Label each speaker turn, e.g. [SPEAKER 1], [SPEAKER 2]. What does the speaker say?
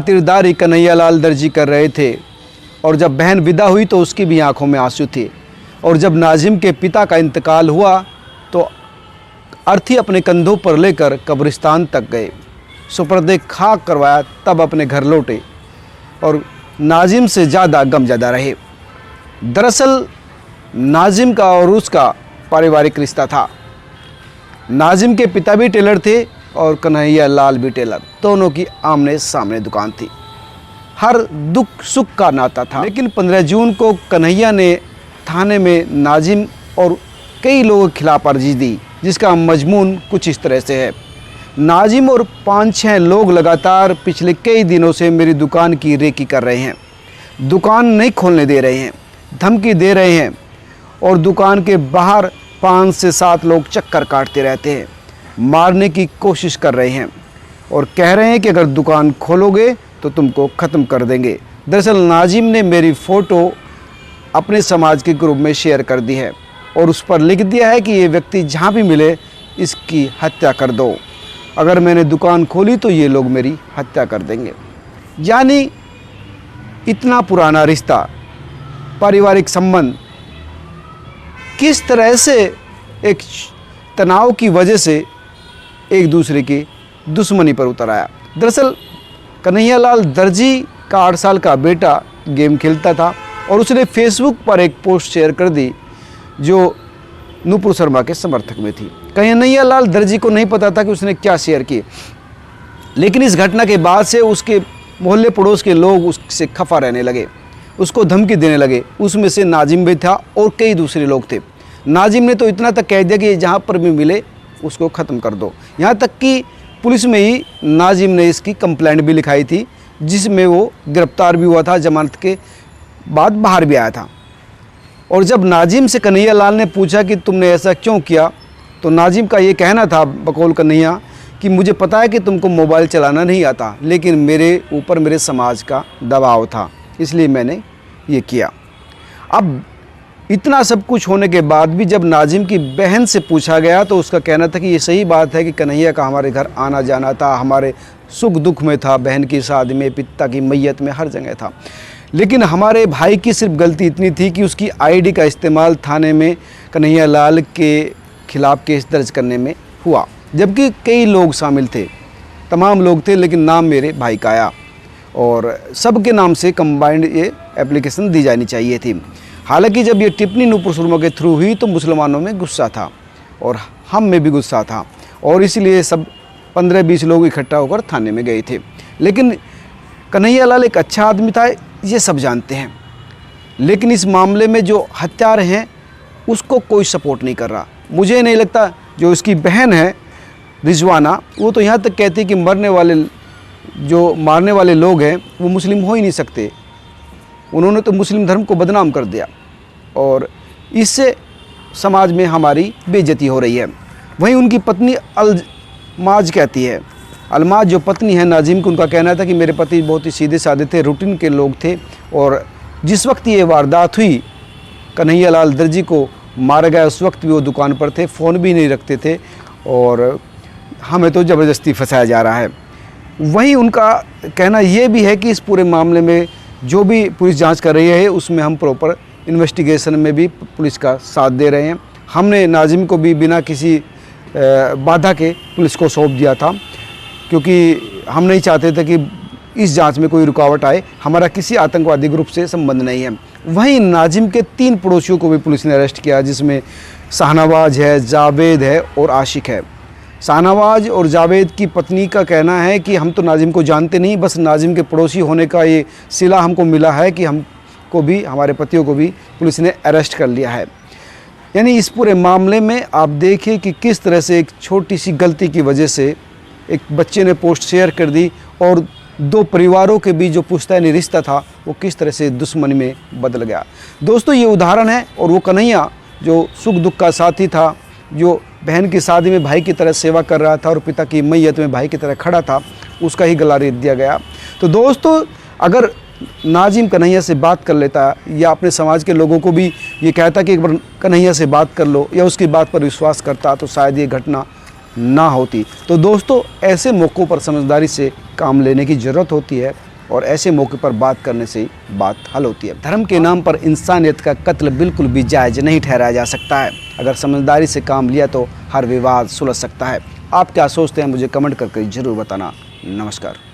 [SPEAKER 1] खातिरदारी कन्हैयालाल दर्जी कर रहे थे और जब बहन विदा हुई तो उसकी भी आंखों में आंसू थे। और जब नाजिम के पिता का इंतकाल हुआ तो अर्थी अपने कंधों पर लेकर कब्रिस्तान तक गए, सुपर्दे खाक करवाया, तब अपने घर लौटे और नाजिम से ज़्यादा गमज़दा रहे। दरअसल नाजिम का और उसका पारिवारिक रिश्ता था। नाजिम के पिता भी टेलर थे और कन्हैयालाल भी टेलर, दोनों की आमने सामने दुकान थी, हर दुख सुख का नाता था। लेकिन 15 जून को कन्हैया ने थाने में नाजिम और कई लोगों के खिलाफ अर्जी दी, जिसका मजमून कुछ इस तरह से है। नाजिम और 5-6 लोग लगातार पिछले कई दिनों से मेरी दुकान की रेकी कर रहे हैं, दुकान नहीं खोलने दे रहे हैं, धमकी दे रहे हैं और दुकान के बाहर 5 से 7 लोग चक्कर काटते रहते हैं, मारने की कोशिश कर रहे हैं और कह रहे हैं कि अगर दुकान खोलोगे तो तुमको ख़त्म कर देंगे। दरअसल नाजिम ने मेरी फ़ोटो अपने समाज के ग्रुप में शेयर कर दी है और उस पर लिख दिया है कि ये व्यक्ति जहाँ भी मिले इसकी हत्या कर दो, अगर मैंने दुकान खोली तो ये लोग मेरी हत्या कर देंगे। यानी इतना पुराना रिश्ता, पारिवारिक संबंध किस तरह से एक तनाव की वजह से एक दूसरे की दुश्मनी पर उतर आया। दरअसल कन्हैयालाल दर्जी का 8 साल का बेटा गेम खेलता था और उसने फेसबुक पर एक पोस्ट शेयर कर दी जो नूपुर शर्मा के समर्थक में थी। कन्हैयालाल दर्जी को नहीं पता था कि उसने क्या शेयर की, लेकिन इस घटना के बाद से उसके मोहल्ले पड़ोस के लोग उससे खफा रहने लगे, उसको धमकी देने लगे। उसमें से नाजिम भी था और कई दूसरे लोग थे। नाजिम ने तो इतना तक कह दिया कि जहाँ पर भी मिले उसको ख़त्म कर दो। यहाँ तक कि पुलिस में ही नाजिम ने इसकी कंप्लेंट भी लिखाई थी, जिसमें वो गिरफ्तार भी हुआ था, जमानत के बाद बाहर भी आया था। और जब नाजिम से कन्हैयालाल ने पूछा कि तुमने ऐसा क्यों किया, तो नाजिम का ये कहना था बकौल कन्हैया कि मुझे पता है कि तुमको मोबाइल चलाना नहीं आता, लेकिन मेरे ऊपर मेरे समाज का दबाव था, इसलिए मैंने ये किया। अब इतना सब कुछ होने के बाद भी जब नाजिम की बहन से पूछा गया तो उसका कहना था कि ये सही बात है कि कन्हैया का हमारे घर आना जाना था, हमारे सुख दुख में था, बहन की शादी में, पिता की मैयत में, हर जगह था। लेकिन हमारे भाई की सिर्फ गलती इतनी थी कि उसकी आईडी का इस्तेमाल थाने में कन्हैयालाल के खिलाफ केस दर्ज करने में हुआ, जबकि कई लोग शामिल थे, तमाम लोग थे, लेकिन नाम मेरे भाई का आया और सबके नाम से कंबाइंड ये एप्लीकेशन दी जानी चाहिए थी। हालांकि जब ये टिप्पणी नूपुर शर्मा के थ्रू हुई तो मुसलमानों में गुस्सा था और हम में भी गुस्सा था और इसलिए सब 15-20 लोग इकट्ठा होकर थाने में गए थे। लेकिन कन्हैयालाल एक अच्छा आदमी था, ये सब जानते हैं, लेकिन इस मामले में जो हत्यारे हैं उसको कोई सपोर्ट नहीं कर रहा। मुझे नहीं लगता, जो उसकी बहन है रिजवाना, वो तो यहाँ तक कहती कि मारने वाले लोग हैं वो मुस्लिम हो ही नहीं सकते, उन्होंने तो मुस्लिम धर्म को बदनाम कर दिया और इससे समाज में हमारी बेइज्जती हो रही है। वहीं उनकी पत्नी अलमाज कहती है, अलमाज जो पत्नी है नाजिम की, उनका कहना था कि मेरे पति बहुत ही सीधे साधे थे, रूटीन के लोग थे और जिस वक्त ये वारदात हुई, कन्हैयालाल दर्जी को मारा गया, उस वक्त भी वो दुकान पर थे, फ़ोन भी नहीं रखते थे और हमें तो ज़बरदस्ती फंसाया जा रहा है। वहीं उनका कहना ये भी है कि इस पूरे मामले में जो भी पुलिस जांच कर रही है उसमें हम प्रॉपर इन्वेस्टिगेशन में भी पुलिस का साथ दे रहे हैं। हमने नाजिम को भी बिना किसी बाधा के पुलिस को सौंप दिया था, क्योंकि हम नहीं चाहते थे कि इस जांच में कोई रुकावट आए। हमारा किसी आतंकवादी ग्रुप से संबंध नहीं है। वहीं नाजिम के 3 पड़ोसियों को भी पुलिस ने अरेस्ट किया, जिसमें शाहनवाज है, जावेद है और आशिक है। शाहनवाज और जावेद की पत्नी का कहना है कि हम तो नाजिम को जानते नहीं, बस नाजिम के पड़ोसी होने का ये सिला हमको मिला है कि हमको भी, हमारे पतियों को भी पुलिस ने अरेस्ट कर लिया है। यानी इस पूरे मामले में आप देखिए कि किस तरह से एक छोटी सी गलती की वजह से एक बच्चे ने पोस्ट शेयर कर दी और 2 परिवारों के बीच जो पुश्तैनी रिश्ता था वो किस तरह से दुश्मनी में बदल गया। दोस्तों, ये उदाहरण है और वो कन्हैया जो सुख दुख का साथी था, जो बहन की शादी में भाई की तरह सेवा कर रहा था और पिता की मैयत में भाई की तरह खड़ा था, उसका ही गला रेत दिया गया। तो दोस्तों, अगर नाजिम कन्हैया से बात कर लेता या अपने समाज के लोगों को भी ये कहता कि एक बार कन्हैया से बात कर लो या उसकी बात पर विश्वास करता, तो शायद ये घटना ना होती। तो दोस्तों, ऐसे मौक़ों पर समझदारी से काम लेने की ज़रूरत होती है। और ऐसे मौके पर बात करने से ही बात हल होती है। धर्म के नाम पर इंसानियत का कत्ल बिल्कुल भी जायज़ नहीं ठहराया जा सकता है। अगर समझदारी से काम लिया तो हर विवाद सुलझ सकता है। आप क्या सोचते हैं मुझे कमेंट करके ज़रूर बताना। नमस्कार।